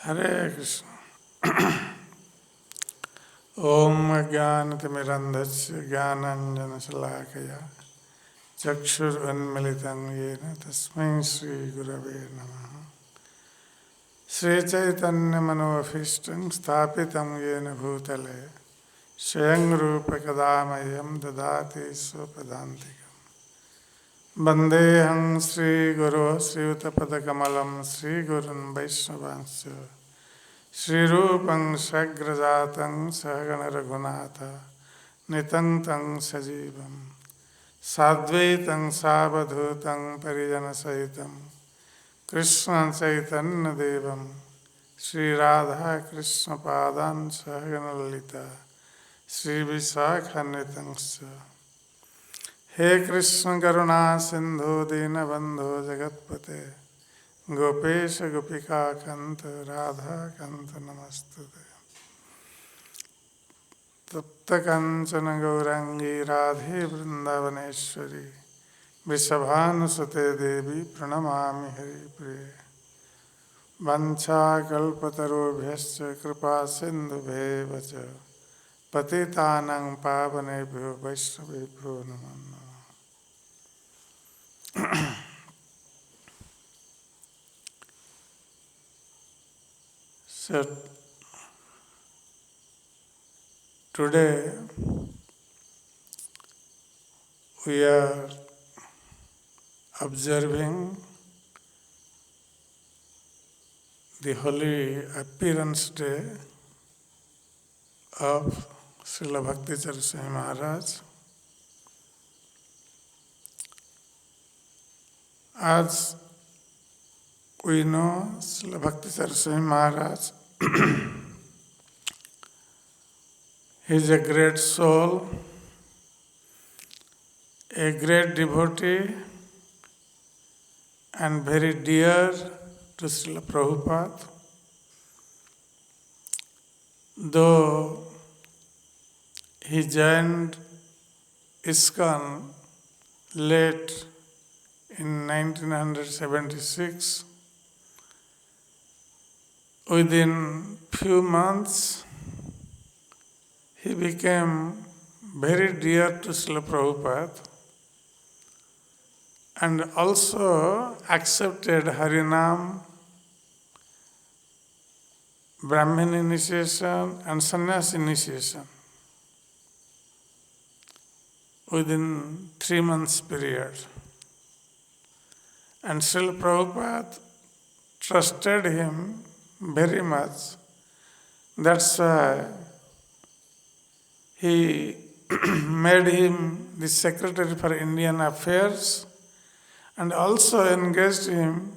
Hare Krishna. Om Ajnanatimirandhasya Jnananjana-Shalakaya Chakshur-Unmilitam Yena Tasmai Shri Gurave Namaha. Sri Chaitanya Manoabhishtam Sthapitam Yena Bhutale Swayam Rupa Kadamayam Dadati Swapadantikam Vandeham Sri Guru Sri Utapadakamalam Sri Gurun Vaishnavansya Shri Rupam Sagrajatam Sahagana Raghunatha Nitantam Sajivam Sadvaitam Savadhutam Parijana Sahitam Krishna Chaitanya Devam Shri Radha Krishna Padan Sahagana Lalita Shri Visakha He Krishna Karuna Sindhu Dina Bandhu Jagatpate Gopesha Gopika Kanta Radha Kanta Namastute Tapta Kanchana Gaurangi Radhe Vrindavaneshwari Vrishabhanusate Devi Pranamami Hari Priye Vancha Kalpatarobhyascha Kripa Sindhubhevacha Patitanang Pavanebhyo Vaishnavebhyo Namo Namaha. So, today we are observing the holy appearance day of Srila Bhakti Charu Swami Maharaj. As we know, Srila Bhakti Charu Swami Maharaj he is a great soul, a great devotee, and very dear to Srila Prabhupada. Though he joined ISKCON late in 1976, within few months he became very dear to Srila Prabhupada and also accepted Harinam, Brahmin initiation and Sannyas initiation within 3 months period. And Srila Prabhupada trusted him very much. That's why he made him the Secretary for Indian Affairs and also engaged him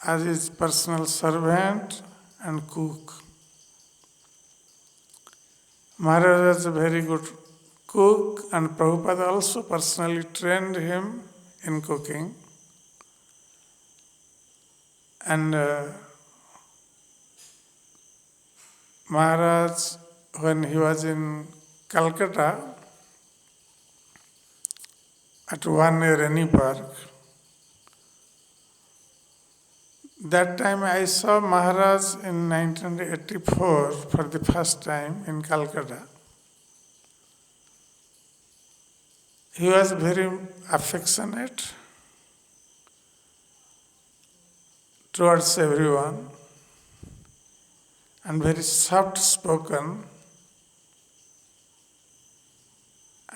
as his personal servant and cook. Maharaj was a very good cook and Prabhupada also personally trained him in cooking. And Maharaj, when he was in Kolkata at one rainy park, that time I saw Maharaj in 1984 for the first time in Kolkata. He was very affectionate towards everyone and very soft spoken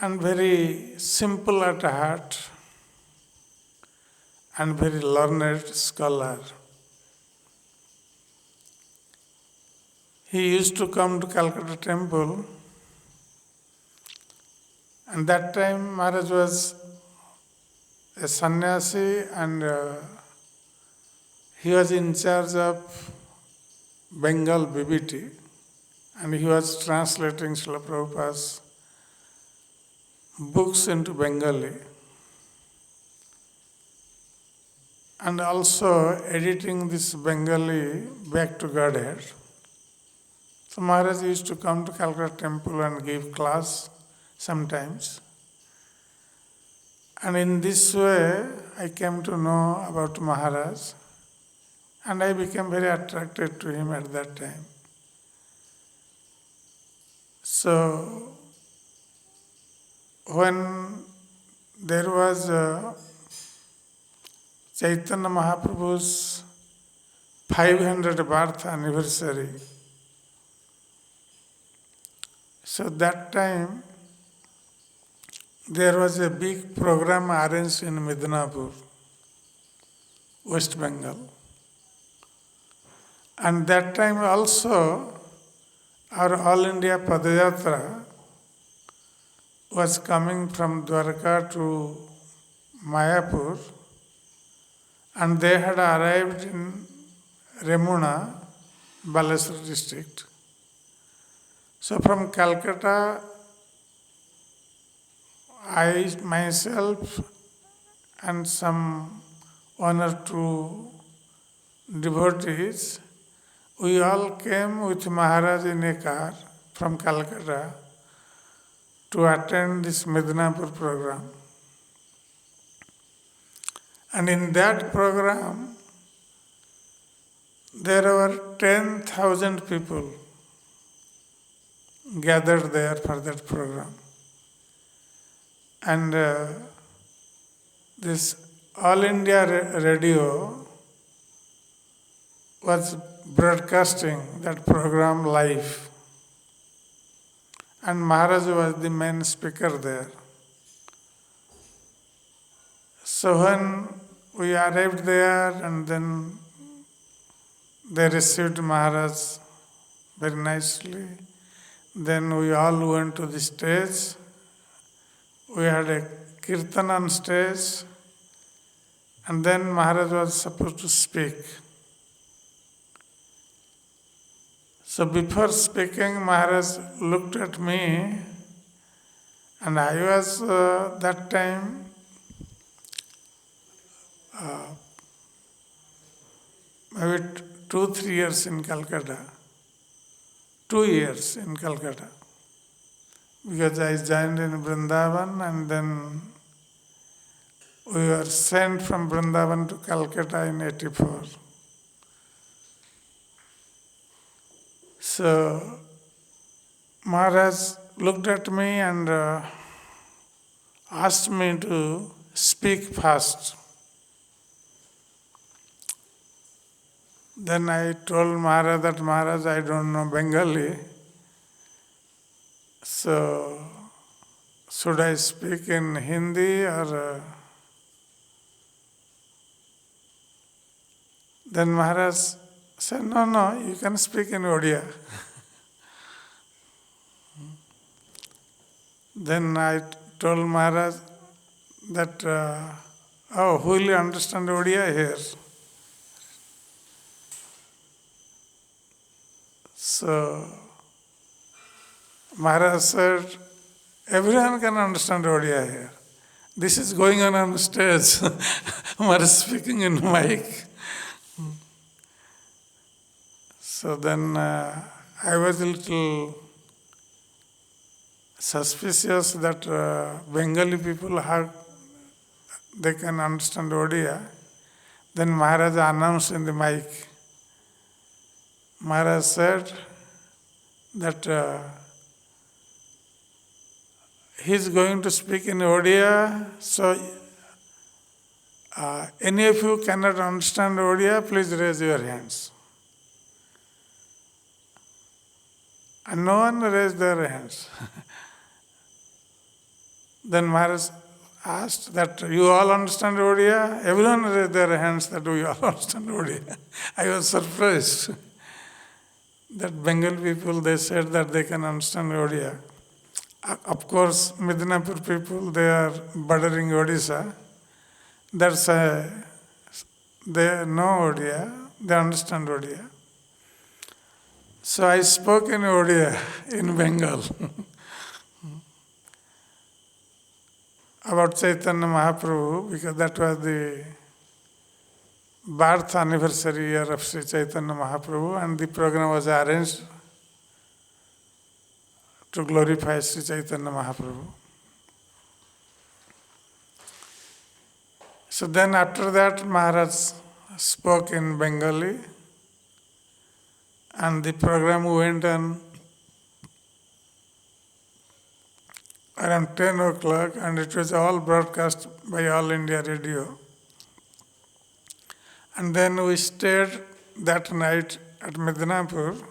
and very simple at heart and very learned scholar. He used to come to Calcutta temple, and that time Maharaj was a sannyasi and he was in charge of Bengal BBT and he was translating Srila Prabhupada's books into Bengali and also editing this Bengali back to Godhead. So Maharaj used to come to Calcutta temple and give class sometimes. And in this way I came to know about Maharaj And I became very attracted to him at that time. So, when there was Chaitanya Mahaprabhu's 500 birth anniversary, so that time there was a big program arranged in Midnapur, West Bengal. And that time also our All India Padayatra was coming from Dwarka to Mayapur, and they had arrived in Remuna, Balasore district. So from Calcutta, I myself and some one or two devotees, we all came with Maharaj in a car from Calcutta to attend this Midnapur program. And in that program, there were 10,000 people gathered there for that program. And this All India radio was broadcasting that program live. And Maharaj was the main speaker there. So when we arrived there, and then they received Maharaj very nicely. Then we all went to the stage. We had a kirtan on stage, and then Maharaj was supposed to speak. So before speaking, Maharaj looked at me, and I was that time maybe 2-3 years in Calcutta. 2 years in Calcutta. Because I joined in Vrindavan, and then we were sent from Vrindavan to Calcutta in 84. So Maharaj looked at me and asked me to speak fast. Then I told Maharaj that, Maharaj, I don't know Bengali, so should I speak in Hindi or... Then Maharaj said, no, you can speak in Odia. Then I told Maharaj that, who will understand Odia here? So Maharaj said, everyone can understand Odia here. This is going on the stage. Maharaj speaking in mic. So then I was a little suspicious that Bengali people they can understand Odia. Then Maharaj announced in the mic. Maharaj said that he is going to speak in Odia, so any of you cannot understand Odia, please raise your hands. And no one raised their hands. Then Maharaj asked that, you all understand Odia? Everyone raised their hands that we all understand Odia. I was surprised that Bengal people, they said that they can understand Odia. Of course, Midnapur people, they are bordering Odisha. That's they know Odia, they understand Odia. So I spoke in Odia, in Bengal, about Chaitanya Mahaprabhu, because that was the birth anniversary year of Sri Chaitanya Mahaprabhu, and the program was arranged to glorify Sri Chaitanya Mahaprabhu. So then after that, Maharaj spoke in Bengali, and the program went on around 10 o'clock, and it was all broadcast by All India Radio. And then we stayed that night at Midnapur,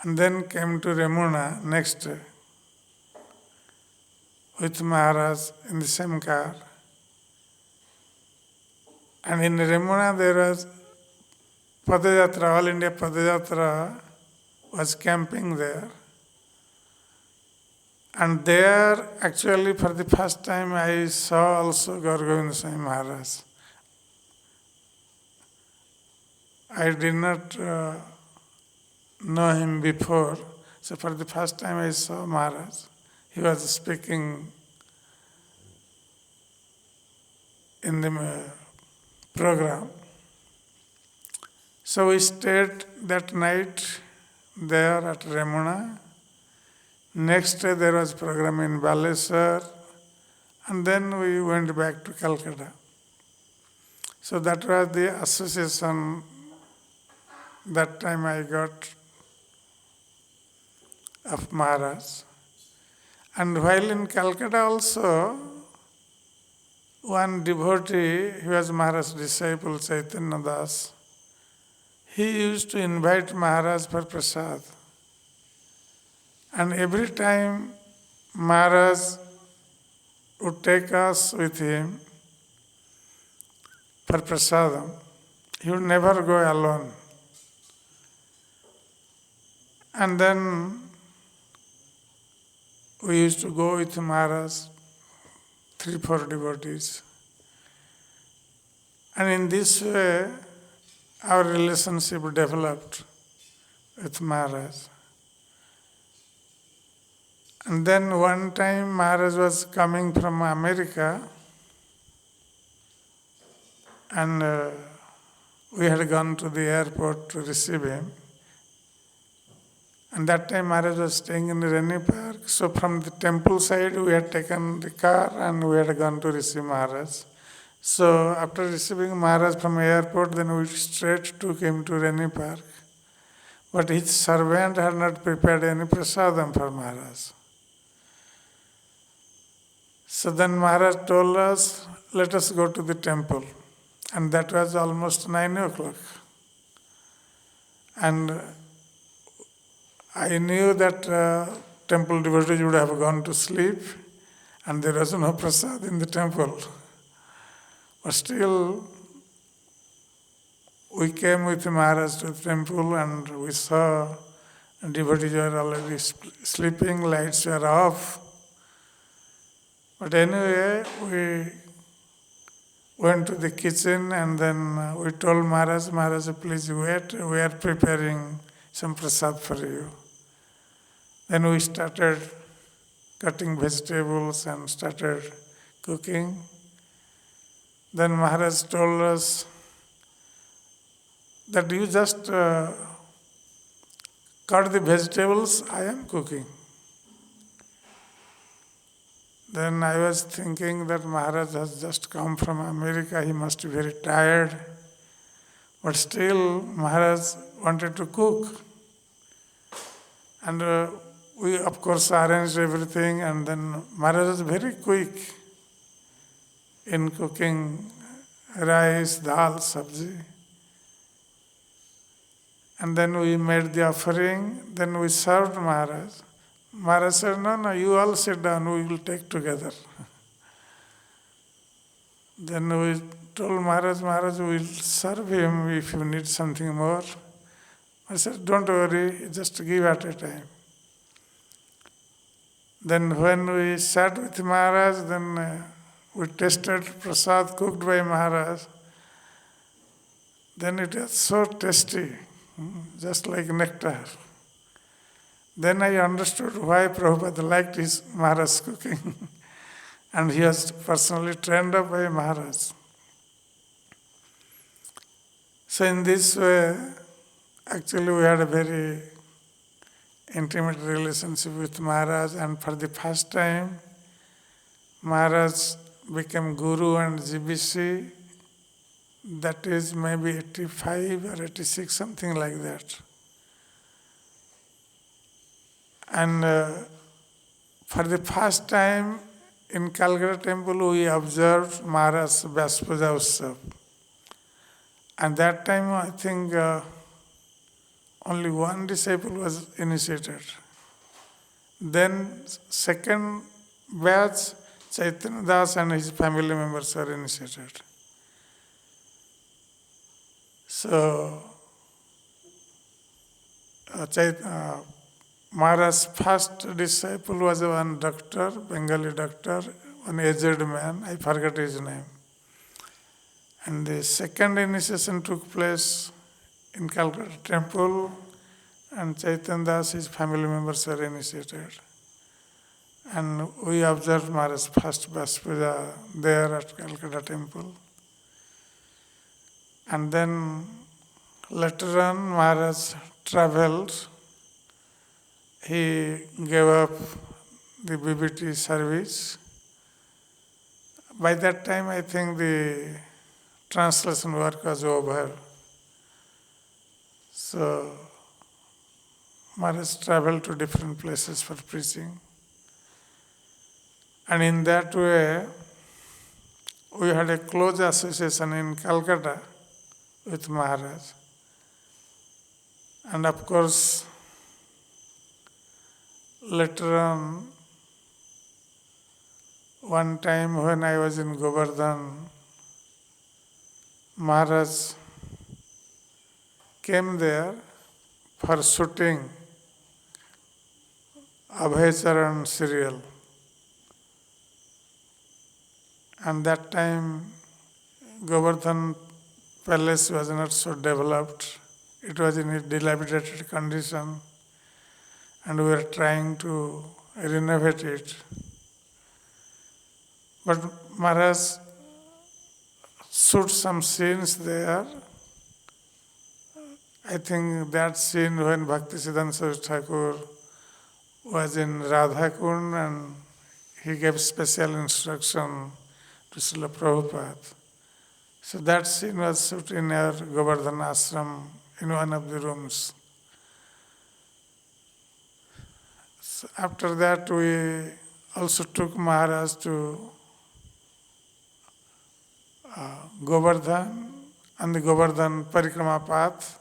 and then came to Remuna next day with Maharaj in the same car. And in Remuna there was Padayatra, All India Padayatra was camping there. And there, actually, for the first time, I saw also Gaur Govinda Swami Maharaj. I did not know him before, so for the first time I saw Maharaj. He was speaking in the program. So we stayed that night there at Remuna. Next day there was program in Balesar, and then we went back to Calcutta. So that was the association that time I got of Maharaj. And while in Calcutta also, one devotee, he was Maharaj's disciple, Chaitanya Das, he used to invite Maharaj for prasad. And every time Maharaj would take us with him for prasadam. He would never go alone. And then we used to go with Maharaj, 3-4 devotees. And in this way, our relationship developed with Maharaj. And then one time Maharaj was coming from America, and we had gone to the airport to receive him. And that time Maharaj was staying in the Rani Park. So from the temple side we had taken the car and we had gone to receive Maharaj. So after receiving Maharaj from airport, then we straight took him to Rani Park. But his servant had not prepared any prasadam for Maharaj. So then Maharaj told us, let us go to the temple. And that was almost 9 o'clock. And I knew that temple devotees would have gone to sleep and there was no prasad in the temple. But still, we came with Maharaj to the temple and we saw devotees were already sleeping, lights were off. But anyway, we went to the kitchen and then we told Maharaj, please wait, we are preparing some prasad for you. Then we started cutting vegetables and started cooking. Then Maharaj told us that you just cut the vegetables, I am cooking. Then I was thinking that Maharaj has just come from America, he must be very tired. But still, Maharaj wanted to cook. And we, of course, arranged everything, and then Maharaj was very quick in cooking rice, dal, sabji. And then we made the offering, then we served Maharaj. Maharaj said, no, you all sit down, we will take together. Then we told Maharaj, we will serve him if you need something more. I said, don't worry, just give at a time. Then when we sat with Maharaj, then we tasted prasad cooked by Maharaj. Then it was so tasty, just like nectar. Then I understood why Prabhupada liked his Maharaj's cooking. And he was personally trained up by Maharaj. So in this way, actually we had a very intimate relationship with Maharaj, and for the first time, Maharaj became Guru and GBC that is maybe 85 or 86, something like that. And for the first time in Calcutta temple we observed Maharaj Vyasa Puja Utsav. And that time I think only one disciple was initiated. Then second batch, Chaitanya Das and his family members were initiated. So Maharaj's first disciple was one doctor, Bengali doctor, one aged man, I forgot his name. And the second initiation took place in Calcutta temple, and Chaitanya Das, his family members were initiated. And we observed Maharaj's first Vyasa Puja there at Calcutta temple. And then later on Maharaj travelled. He gave up the BBT service. By that time I think the translation work was over. So Maharaj travelled to different places for preaching. And in that way, we had a close association in Calcutta with Maharaj. And of course, later on, one time when I was in Govardhan, Maharaj came there for shooting Abhay serial. And that time Govardhan palace was not so developed. It was in a dilapidated condition and we were trying to renovate it. But Maharaj shot some scenes there. I think that scene when Bhaktisiddhanta Thakur was in Radha Kund and he gave special instruction to Srila Prabhupada. So that scene was shot in our Govardhan ashram in one of the rooms. So after that we also took Maharaj to Govardhan and the Govardhan Parikrama path,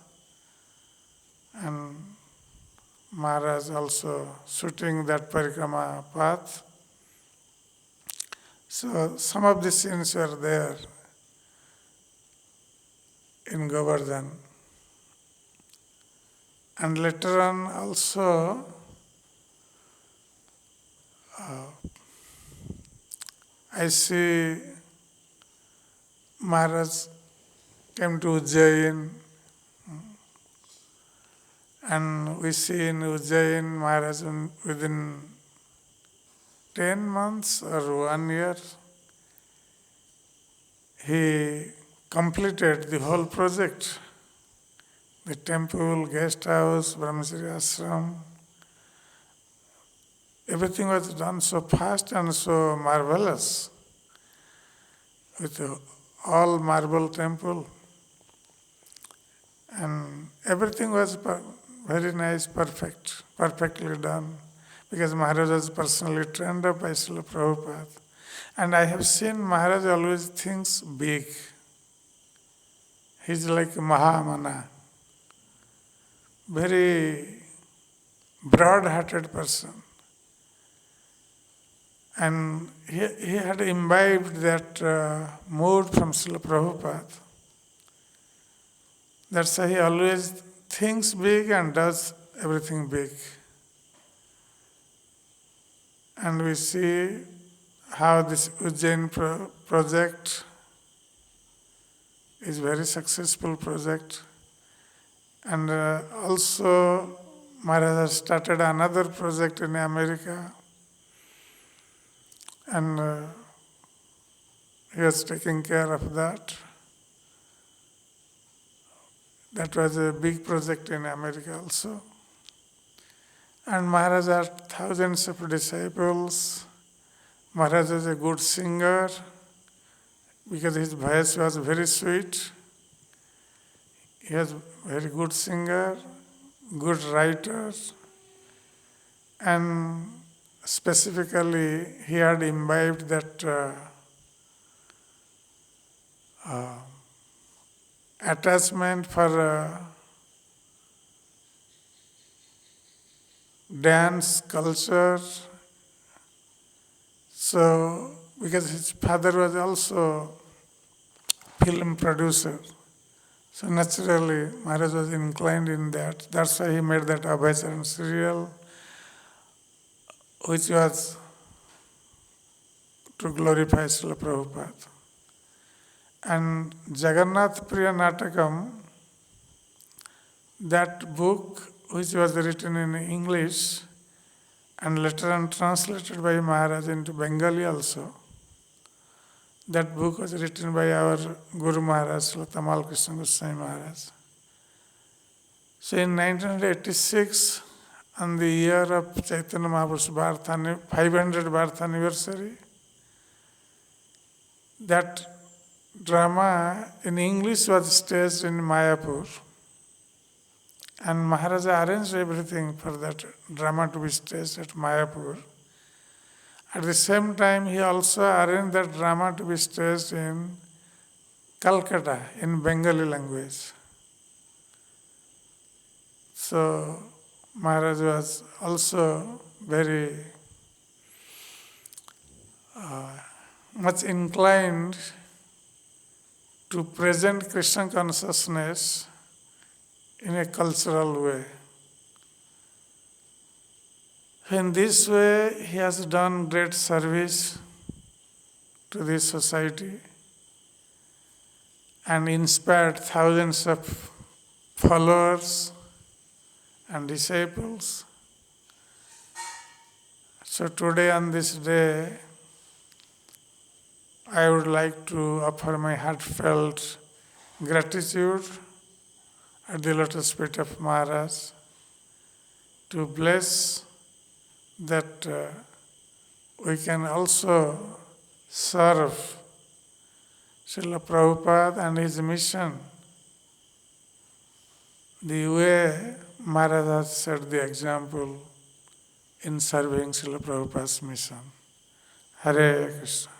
and Maharaj also shooting that Parikrama path. So some of the scenes were there in Govardhan. And later on also I see Maharaj came to Ujjain, and we see in Ujjain Maharaj within 10 months or 1 year, he completed the whole project. The temple, guest house, Brahmacharya ashram, everything was done so fast and so marvelous, with all marble temple. And everything was very nice, perfectly done, because Maharaj was personally trained up by Srila Prabhupada. And I have seen Maharaj always thinks big. He's like Mahamana, very broad-hearted person. And he had imbibed that mood from Srila Prabhupada. That's why he always thinks big and does everything big. And we see how this Ujjain project is very successful project. And also Maharaj has started another project in America. And he was taking care of that. That was a big project in America also. And Maharaj had thousands of disciples. Maharaj was a good singer, because his voice was very sweet. He was very good singer, good writer, and specifically he had imbibed that attachment for dance culture. So, because his father was also film producer, so naturally Maharaj was inclined in that. That's why he made that Abhacharan serial, which was to glorify Srila Prabhupada. And Jagannath Priya Natakam, that book which was written in English and later on translated by Maharaj into Bengali also. That book was written by our Guru Maharaj, Srila Krsna Swami Maharaj. So in 1986, on the year of Chaitanya Mahaprabhu's 500th birth anniversary, that drama in English was staged in Mayapur. And Maharaj arranged everything for that drama to be staged at Mayapur. At the same time, he also arranged that drama to be staged in Kolkata in Bengali language. So Maharaj was also very much inclined to present Krishna consciousness in a cultural way. In this way, he has done great service to this society and inspired thousands of followers and disciples. So today on this day, I would like to offer my heartfelt gratitude at the lotus feet of Maharaj to bless that we can also serve Srila Prabhupada and his mission the way Maharaj has set the example in serving Srila Prabhupada's mission. Hare Krishna.